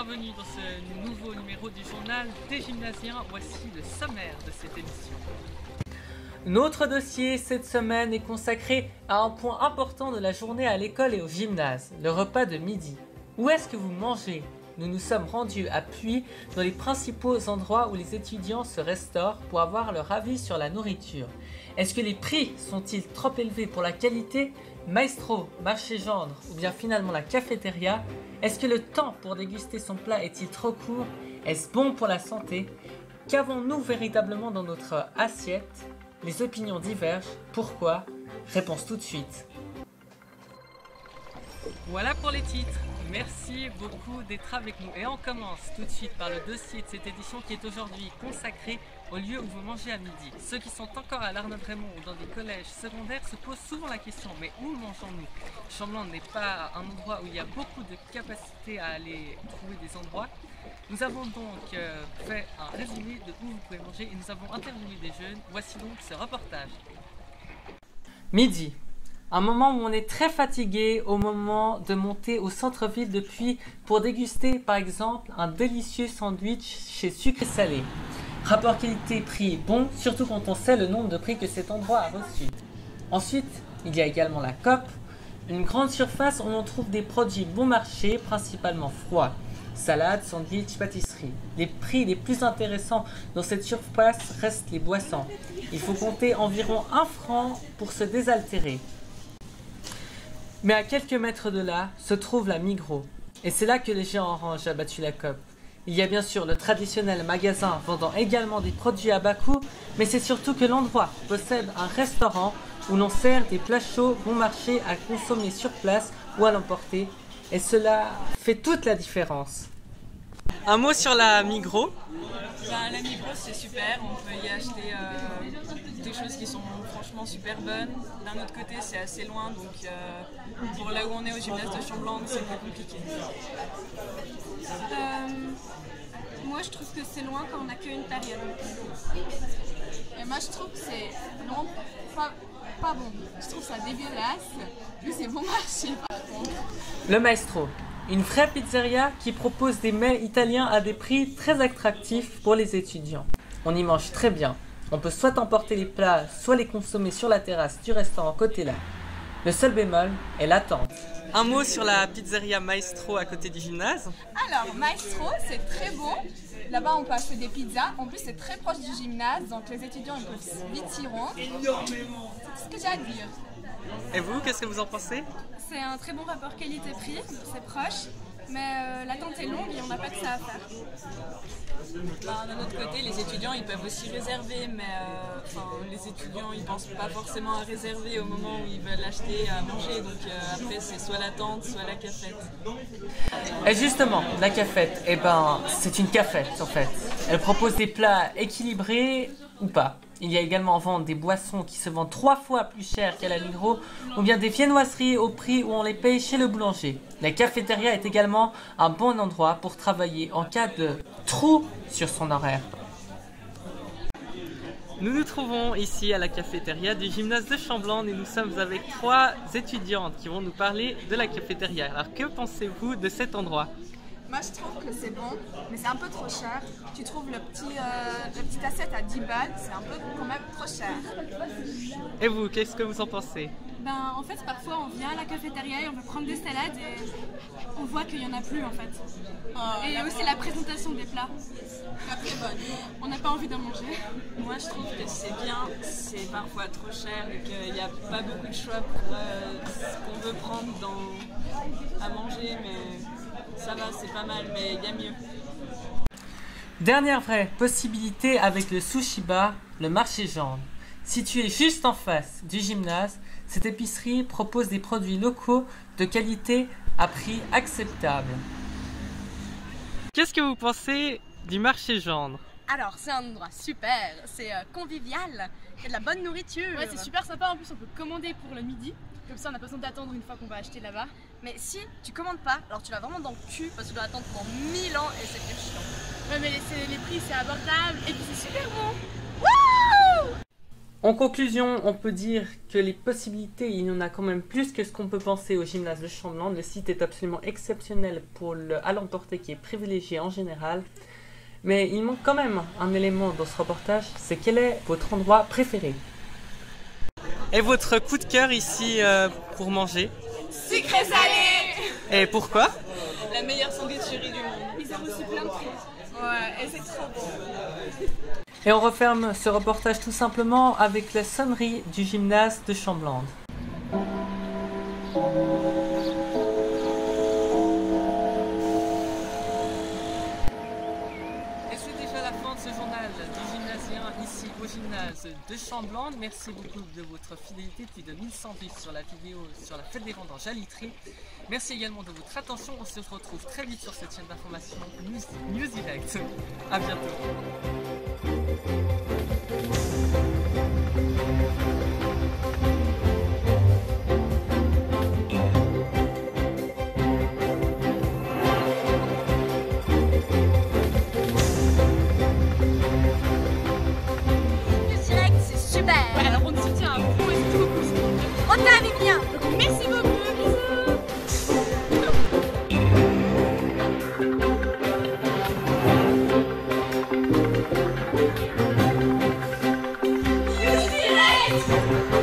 bienvenue dans ce nouveau numéro du journal des gymnasiens. Voici le sommaire de cette émission. Notre dossier cette semaine est consacré à un point important de la journée à l'école et au gymnase, le repas de midi. Où est-ce que vous mangez? Nous nous sommes rendus à Puy, dans les principaux endroits où les étudiants se restaurent pour avoir leur avis sur la nourriture. Est-ce que les prix sont-ils trop élevés pour la qualité? Maestro, marché gendre ou bien finalement la cafétéria? Est-ce que le temps pour déguster son plat est-il trop court? Est-ce bon pour la santé? Qu'avons-nous véritablement dans notre assiette? Les opinions divergent. Pourquoi? Réponse tout de suite. Voilà pour les titres. Merci beaucoup d'être avec nous. Et on commence tout de suite par le dossier de cette édition qui est aujourd'hui consacré au lieu où vous mangez à midi. Ceux qui sont encore à l'Arnaud-Raymond ou dans des collèges secondaires se posent souvent la question, mais où mangeons-nous? Chamblandt n'est pas un endroit où il y a beaucoup de capacité à aller trouver des endroits. Nous avons donc fait un résumé de où vous pouvez manger et nous avons interviewé des jeunes. Voici donc ce reportage. Midi. Un moment où on est très fatigué au moment de monter au centre-ville de Puy pour déguster par exemple un délicieux sandwich chez Sucré Salé. Rapport qualité-prix bon, surtout quand on sait le nombre de prix que cet endroit a reçu. Ensuite, il y a également la COP, une grande surface où on trouve des produits bon marché, principalement froids. Salades, sandwichs, pâtisseries. Les prix les plus intéressants dans cette surface restent les boissons. Il faut compter environ 1 franc pour se désaltérer. Mais à quelques mètres de là se trouve la Migros. Et c'est là que les géants orange a battu la COP. Il y a bien sûr le traditionnel magasin vendant également des produits à bas coût, mais c'est surtout que l'endroit possède un restaurant où l'on sert des plats chauds bon marché à consommer sur place ou à l'emporter. Et cela fait toute la différence. Un mot sur la Migros. La Migros c'est super, on peut y acheter des choses qui sont franchement super bonnes. D'un autre côté c'est assez loin, donc pour là où on est au gymnase de Chamblandt c'est plus compliqué. Moi je trouve que c'est loin quand on n'a qu'une période. Et moi je trouve que c'est non, pas bon. Je trouve ça dégueulasse, mais c'est bon marché par contre. Le Maestro. Une vraie pizzeria qui propose des mets italiens à des prix très attractifs pour les étudiants. On y mange très bien. On peut soit emporter les plats, soit les consommer sur la terrasse du restaurant côté là. Le seul bémol est l'attente. Un mot sur la pizzeria Maestro à côté du gymnase. Alors, Maestro, c'est très bon. Là-bas, on peut acheter des pizzas. En plus, c'est très proche du gymnase, donc les étudiants ils peuvent vite s'y rendre. C'est ce que j'ai à dire. Et vous, qu'est-ce que vous en pensez? C'est un très bon rapport qualité-prix, c'est proche, mais l'attente est longue et on n'a pas que ça à faire. D'un autre côté, les étudiants ils peuvent aussi réserver, mais les étudiants ils pensent pas forcément à réserver au moment où ils veulent acheter à manger, donc après c'est soit l'attente, soit la cafette. Et justement, la cafette, c'est une cafette en fait. Elle propose des plats équilibrés ou pas. Il y a également en vente des boissons qui se vendent 3 fois plus cher qu'à la Migros ou bien des viennoiseries au prix où on les paye chez le boulanger. La cafétéria est également un bon endroit pour travailler en cas de trou sur son horaire. Nous nous trouvons ici à la cafétéria du gymnase de Chamblandt et nous sommes avec 3 étudiantes qui vont nous parler de la cafétéria. Alors que pensez-vous de cet endroit? Moi je trouve que c'est bon, mais c'est un peu trop cher. Tu trouves la petite assiette à 10 balles, c'est un peu quand même trop cher. Et vous, qu'est-ce que vous en pensez? En fait, parfois on vient à la cafétéria et on veut prendre des salades et on voit qu'il n'y en a plus en fait. Et aussi la présentation des plats. Pas très bonne. On n'a pas envie d'en manger. Moi je trouve que c'est bien, c'est parfois trop cher et qu'il n'y a pas beaucoup de choix pour ce qu'on veut prendre à manger, mais ça va, c'est pas mal, mais il y a mieux. Dernière vraie possibilité avec le sushi bar, le marché gendre. Situé juste en face du gymnase, cette épicerie propose des produits locaux de qualité à prix acceptable. Qu'est-ce que vous pensez du marché gendre? Alors c'est un endroit super, c'est convivial, il y a de la bonne nourriture. Ouais, c'est super sympa, en plus on peut commander pour le midi, comme ça on n'a pas besoin d'attendre une fois qu'on va acheter là-bas. Mais si tu commandes pas, alors tu vas vraiment dans le cul parce que tu dois attendre pendant 1000 ans et c'est plus chiant. Ouais, mais les prix c'est abordable et puis c'est super bon. En conclusion, on peut dire que les possibilités, il y en a quand même plus que ce qu'on peut penser au gymnase de Chamblandes. Le site est absolument exceptionnel pour le à l'emporter qui est privilégié en général. Mais il manque quand même un élément dans ce reportage, c'est quel est votre endroit préféré? Et votre coup de cœur ici pour manger? Sucré salé. Et pourquoi? La meilleure sandwicherie du monde. Ils ont reçu plein de prix. Ouais, et c'est trop bon. Et on referme ce reportage tout simplement avec la sonnerie du gymnase de Chamblandes. Et c'est déjà la fin de ce journal du gymnasien ici au gymnase de Chamblandes. Merci beaucoup de votre fidélité, plus de 1100 vues sur la vidéo sur la fête des vendanges à Littré. Merci également de votre attention, on se retrouve très vite sur cette chaîne d'information News Direct. A bientôt. News Direct, c'est super. Ouais, alors on te soutient à fond et c'est trop cool. On t'aime, Emilien. Merci beaucoup, bisous. News Direct.